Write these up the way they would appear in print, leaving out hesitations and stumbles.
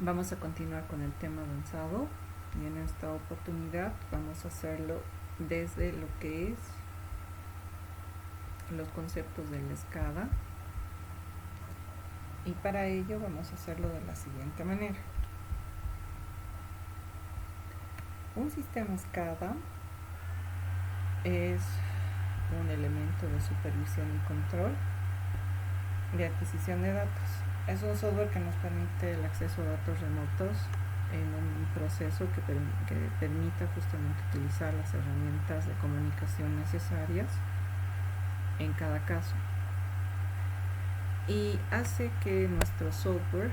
Vamos a continuar con el tema avanzado y en esta oportunidad vamos a hacerlo desde lo que es los conceptos de la escala, y para ello vamos a hacerlo de la siguiente manera. Un sistema SCADA es un elemento de supervisión y control de adquisición de datos. Es un software que nos permite el acceso a datos remotos en un proceso que permita justamente utilizar las herramientas de comunicación necesarias en cada caso, y hace que nuestro software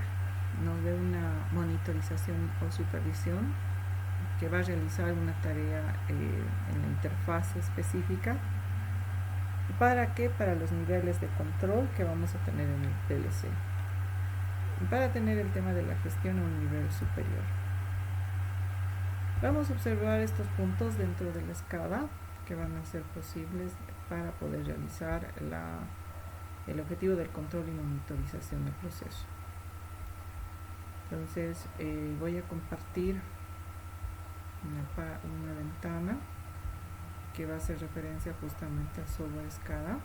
nos dé una monitorización o supervisión que va a realizar una tarea en la interfaz específica. ¿Para qué? Para los niveles de control que vamos a tener en el PLC, para tener el tema de la gestión a un nivel superior. Vamos a observar estos puntos dentro de la SCADA que van a ser posibles para poder realizar el objetivo del control y monitorización del proceso. Entonces voy a compartir una ventana que va a hacer referencia justamente al software SCADA,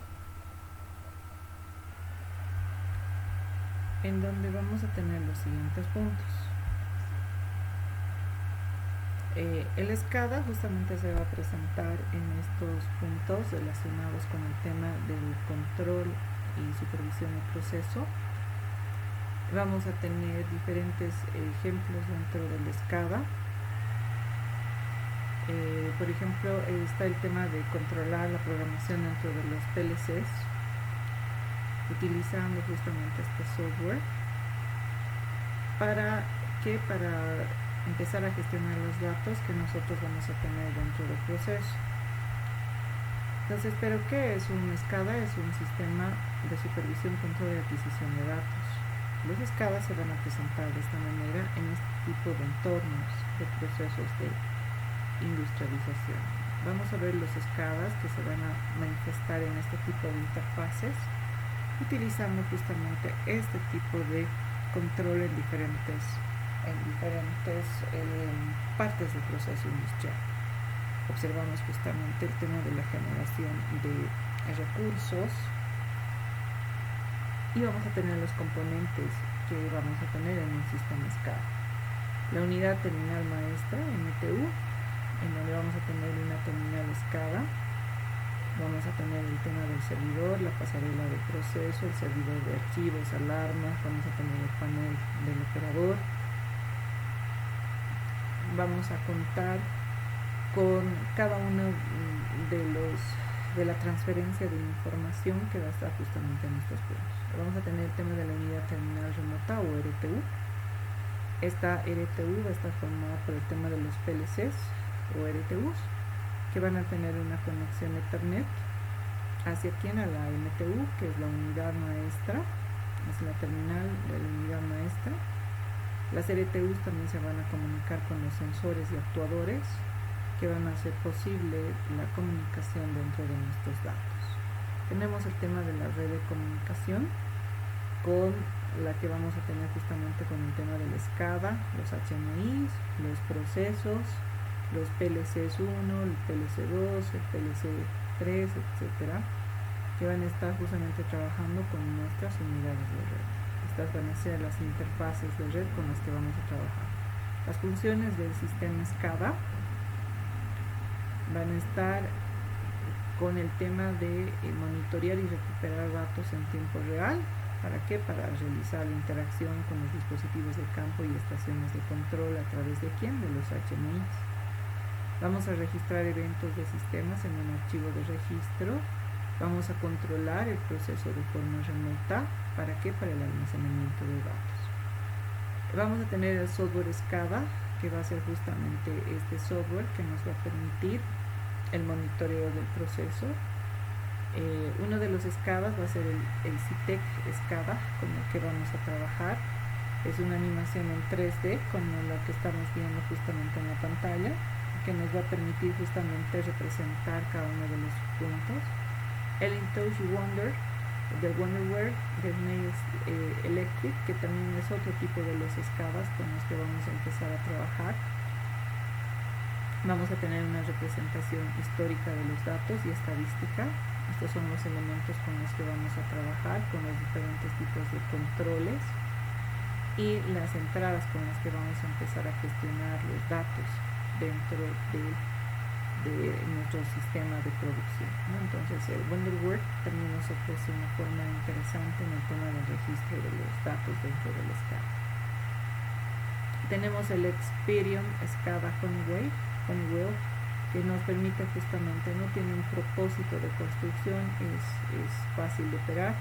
en donde vamos a tener los siguientes puntos. El SCADA justamente se va a presentar en estos puntos relacionados con el tema del control y supervisión del proceso. Vamos a tener diferentes ejemplos dentro del SCADA. Por ejemplo, está el tema de controlar la programación dentro de los PLCs utilizando justamente este software. ¿Para qué? Para empezar a gestionar los datos que nosotros vamos a tener dentro del proceso. Entonces, ¿pero qué es un SCADA? Es un sistema de supervisión, control y adquisición de datos. Los SCADA se van a presentar de esta manera en este tipo de entornos de procesos de industrialización. Vamos a ver los SCADAs que se van a manifestar en este tipo de interfaces, utilizando justamente este tipo de control en diferentes partes del proceso industrial. Observamos justamente el tema de la generación de recursos, y vamos a tener los componentes que vamos a tener en un sistema SCADA. La unidad terminal maestra, MTU, en donde vamos a tener una terminal SCADA. Vamos a tener el tema del servidor, la pasarela de proceso, el servidor de archivos, alarmas. Vamos a tener el panel del operador. Vamos a contar con cada uno de la transferencia de información que va a estar justamente en estos puntos. Vamos a tener el tema de la unidad terminal remota o RTU. Esta RTU va a estar formada por el tema de los PLCs o RTUs, que van a tener una conexión Ethernet hacia quién, a la MTU, que es la unidad maestra, es la terminal de la unidad maestra. Las RTUs también se van a comunicar con los sensores y actuadores, que van a hacer posible la comunicación dentro de nuestros datos. Tenemos el tema de la red de comunicación, con la que vamos a tener justamente con el tema del SCADA, los HMIs, los procesos, los PLCs 1, el PLC 2, el PLC 3, etcétera, que van a estar justamente trabajando con nuestras unidades de red. Estas van a ser las interfaces de red con las que vamos a trabajar. Las funciones del sistema SCADA van a estar con el tema de monitorear y recuperar datos en tiempo real. ¿Para qué? Para realizar la interacción con los dispositivos de campo y estaciones de control. ¿A través de quién? De los HMIs. Vamos a registrar eventos de sistemas en un archivo de registro. Vamos a controlar el proceso de forma remota. ¿Para qué? Para el almacenamiento de datos. Vamos a tener el software SCADA, que va a ser justamente este software que nos va a permitir el monitoreo del proceso. Uno de los SCADAs va a ser el CITEC SCADA, con el que vamos a trabajar. Es una animación en 3D como la que estamos viendo justamente en la pantalla, que nos va a permitir justamente representar cada uno de los puntos. El InTouch Wonder del Wonderware de Schneider Electric, que también es otro tipo de los SCADAs con los que vamos a empezar a trabajar. Vamos a tener una representación histórica de los datos y estadística. Estos son los elementos con los que vamos a trabajar, con los diferentes tipos de controles y las entradas con las que vamos a empezar a gestionar los datos dentro de nuestro sistema de producción, ¿no? Entonces el Wonderwork también nos ofrece una forma interesante en el tema del registro de los datos dentro del SCADA. Tenemos el Experion SCADA Honeywell, que nos permite justamente, no tiene un propósito de construcción, es fácil de operar.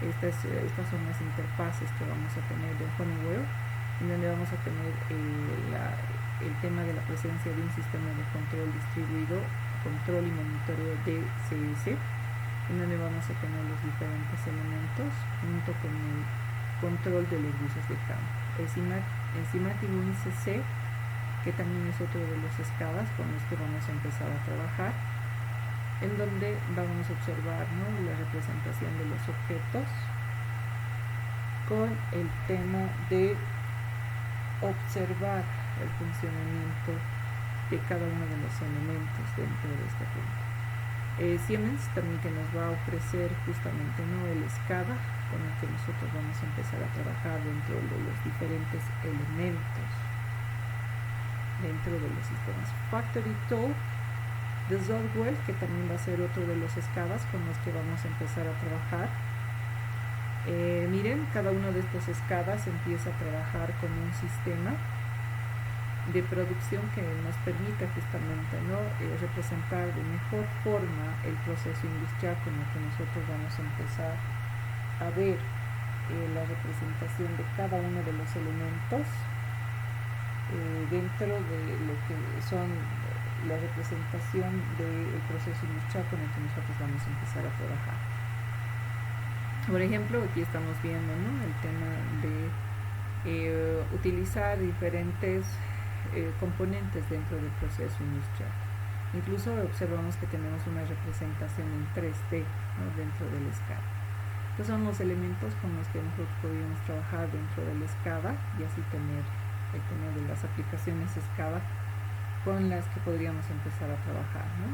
Estas son las interfaces que vamos a tener de Honeywell, en donde vamos a tener el tema de la presencia de un sistema de control distribuido, control y monitoreo DCS, en donde vamos a tener los diferentes elementos junto con el control de los buses de campo. Enzimatic WinCC, que también es otro de los SCADAs con los que vamos a empezar a trabajar, en donde vamos a observar, ¿no?, la representación de los objetos con el tema de observar el funcionamiento de cada uno de los elementos dentro de este punto. Siemens también, que nos va a ofrecer justamente, ¿no?, el SCADA con el que nosotros vamos a empezar a trabajar dentro de los diferentes elementos dentro de los sistemas. Factory Tool de Zollwell, que también va a ser otro de los SCADAs con los que vamos a empezar a trabajar. Miren, cada uno de estos SCADAs empieza a trabajar con un sistema de producción que nos permite justamente, ¿no?, representar de mejor forma el proceso industrial con el que nosotros vamos a empezar a ver la representación de cada uno de los elementos dentro de lo que son la representación del proceso industrial con el que nosotros vamos a empezar a trabajar. Por ejemplo, aquí estamos viendo, ¿no?, el tema de utilizar diferentes componentes dentro del proceso industrial. Incluso observamos que tenemos una representación en 3D, ¿no?, dentro del SCADA. Estos son los elementos con los que nosotros podríamos trabajar dentro del SCADA y así tener el tema de las aplicaciones SCADA con las que podríamos empezar a trabajar, ¿no?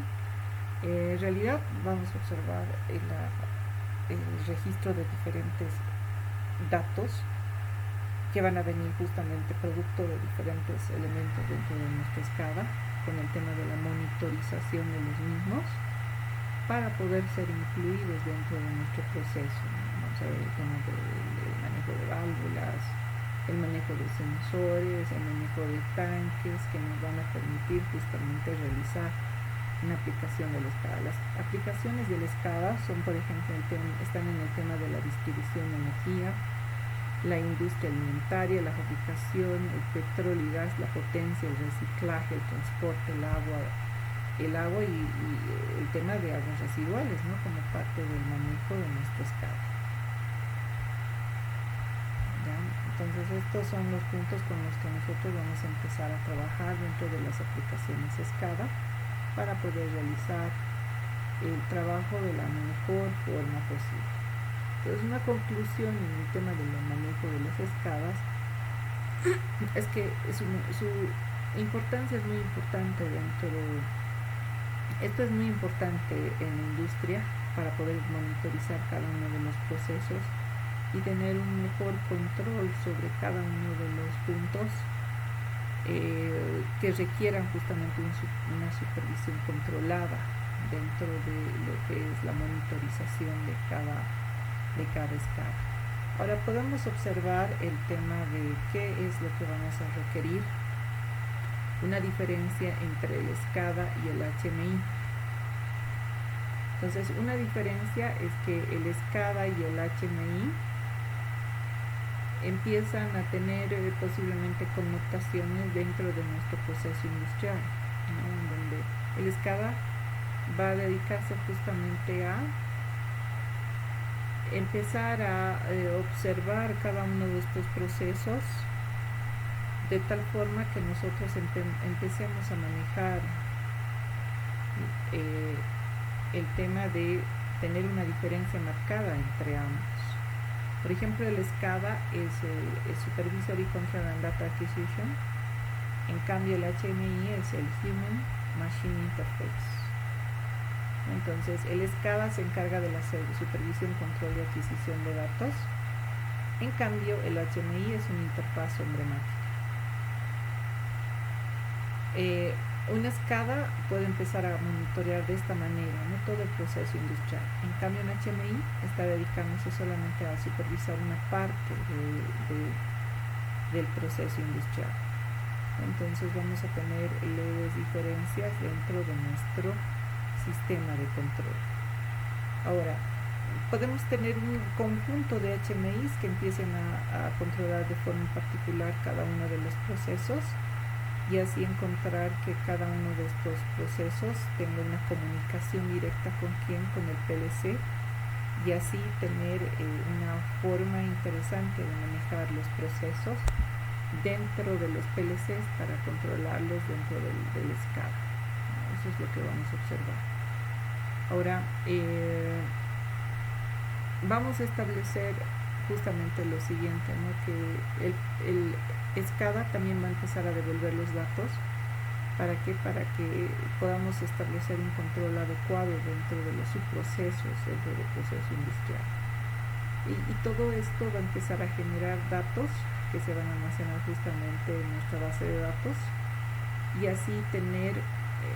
En realidad vamos a observar el registro de diferentes datos que van a venir justamente producto de diferentes elementos dentro de nuestra SCADA, con el tema de la monitorización de los mismos para poder ser incluidos dentro de nuestro proceso, ¿no? Vamos a ver el tema del manejo de válvulas, el manejo de sensores, el manejo de tanques, que nos van a permitir justamente realizar una aplicación del SCADA. Las aplicaciones del SCADA son, por ejemplo, están en el tema de la distribución de energía, la industria alimentaria, la fabricación, el petróleo y gas, la potencia, el reciclaje, el transporte, el agua y el tema de aguas residuales, ¿no?, como parte del manejo de nuestro SCADA. ¿Ya? Entonces estos son los puntos con los que nosotros vamos a empezar a trabajar dentro de las aplicaciones SCADA para poder realizar el trabajo de la mejor forma posible. Entonces, una conclusión en el tema del manejo de los SCADAs es que su importancia es muy importante esto es muy importante en la industria para poder monitorizar cada uno de los procesos y tener un mejor control sobre cada uno de los puntos que requieran justamente una supervisión controlada dentro de lo que es la monitorización de cada SCADA. Ahora podemos observar el tema de qué es lo que vamos a requerir, una diferencia entre el SCADA y el HMI. Entonces, una diferencia es que el SCADA y el HMI empiezan a tener posiblemente connotaciones dentro de nuestro proceso industrial, ¿no?, en donde el SCADA va a dedicarse justamente a empezar a observar cada uno de estos procesos de tal forma que nosotros empecemos a manejar el tema de tener una diferencia marcada entre ambos. Por ejemplo, el SCADA es el Supervisory Control and Data Acquisition. En cambio, el HMI es el Human Machine Interface. Entonces, el SCADA se encarga de la supervisión, control y adquisición de datos. En cambio, el HMI es una interfaz hombre-máquina. Una SCADA puede empezar a monitorear de esta manera, no todo el proceso industrial. En cambio, un HMI está dedicándose solamente a supervisar una parte del proceso industrial. Entonces vamos a tener leves diferencias dentro de nuestro sistema de control. Ahora, podemos tener un conjunto de HMIs que empiecen a controlar de forma particular cada uno de los procesos, y así encontrar que cada uno de estos procesos tenga una comunicación directa con el PLC, y así tener una forma interesante de manejar los procesos dentro de los PLCs para controlarlos dentro del SCADA. Eso es lo que vamos a observar. Ahora vamos a establecer justamente lo siguiente, ¿no? Que el SCADA también va a empezar a devolver los datos. ¿Para qué? Para que podamos establecer un control adecuado dentro de los subprocesos, dentro del proceso industrial. Y todo esto va a empezar a generar datos que se van a almacenar justamente en nuestra base de datos, y así tener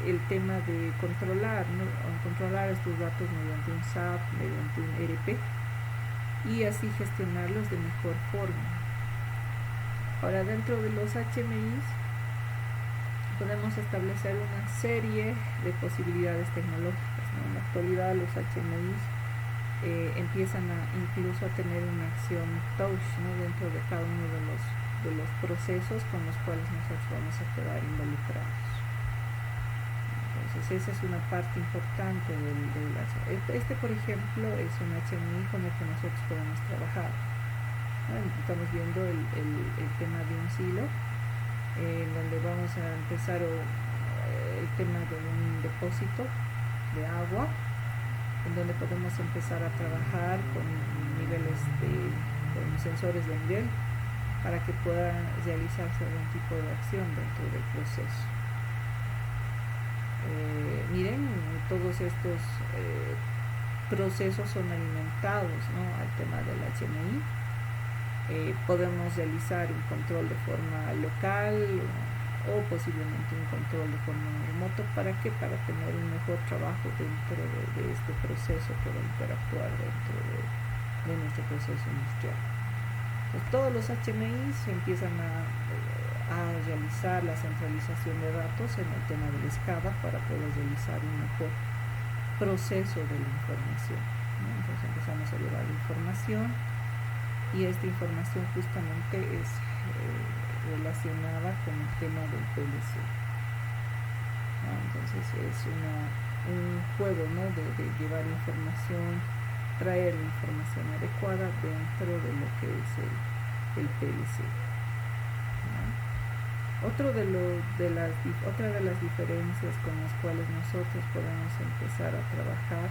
el tema de controlar, ¿no? Controlar estos datos mediante un SAP, mediante un ERP, y así gestionarlos de mejor forma. Ahora, dentro de los HMIs podemos establecer una serie de posibilidades tecnológicas, ¿no? En la actualidad los HMIs empiezan incluso a tener una acción touch, ¿no? Dentro de cada uno de los procesos con los cuales nosotros vamos a quedar involucrados. Entonces esa es una parte importante del HMI. Por ejemplo, es un HMI con el que nosotros podemos trabajar. Estamos viendo el tema de un silo, en donde vamos a empezar el tema de un depósito de agua, en donde podemos empezar a trabajar con niveles con sensores de nivel para que pueda realizarse algún tipo de acción dentro del proceso. Miren, todos estos procesos son alimentados, ¿no?, al tema del HMI. Podemos realizar un control de forma local o posiblemente un control de forma remoto. ¿Para qué? Para tener un mejor trabajo dentro de este proceso que va a interactuar dentro de nuestro proceso industrial. Entonces, todos los HMIs empiezan a realizar la centralización de datos en el tema del SCADA para poder realizar un mejor proceso de la información, ¿no? Entonces empezamos a llevar la información, y esta información justamente es relacionada con el tema del PLC, ¿no? Entonces es un juego, ¿no?, de llevar información, traer la información adecuada dentro de lo que es el PLC, ¿no? Otra de las diferencias con las cuales nosotros podemos empezar a trabajar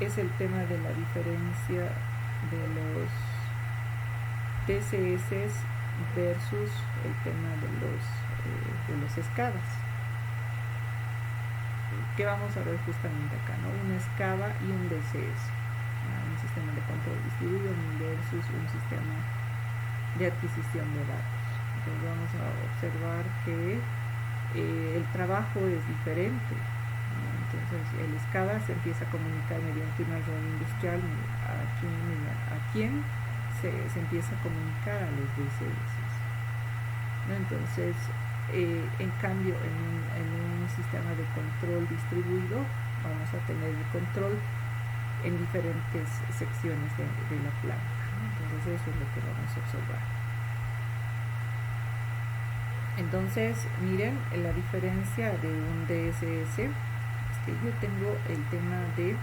es el tema de la diferencia de los DCS versus el tema de los SCADAs. ¿Qué vamos a ver justamente acá, ¿no? Un SCADA y un DCS, ¿no? Un sistema de control distribuido versus un sistema de adquisición de datos. Entonces vamos a observar que el trabajo es diferente, ¿no? Entonces el SCADA se empieza a comunicar mediante una red industrial a quien se empieza a comunicar a los DCS, ¿no? Entonces en cambio en un sistema de control distribuido vamos a tener el control en diferentes secciones de la planta, ¿no? Entonces eso es lo que vamos a observar. Entonces miren la diferencia de un DSS, es que yo tengo el tema de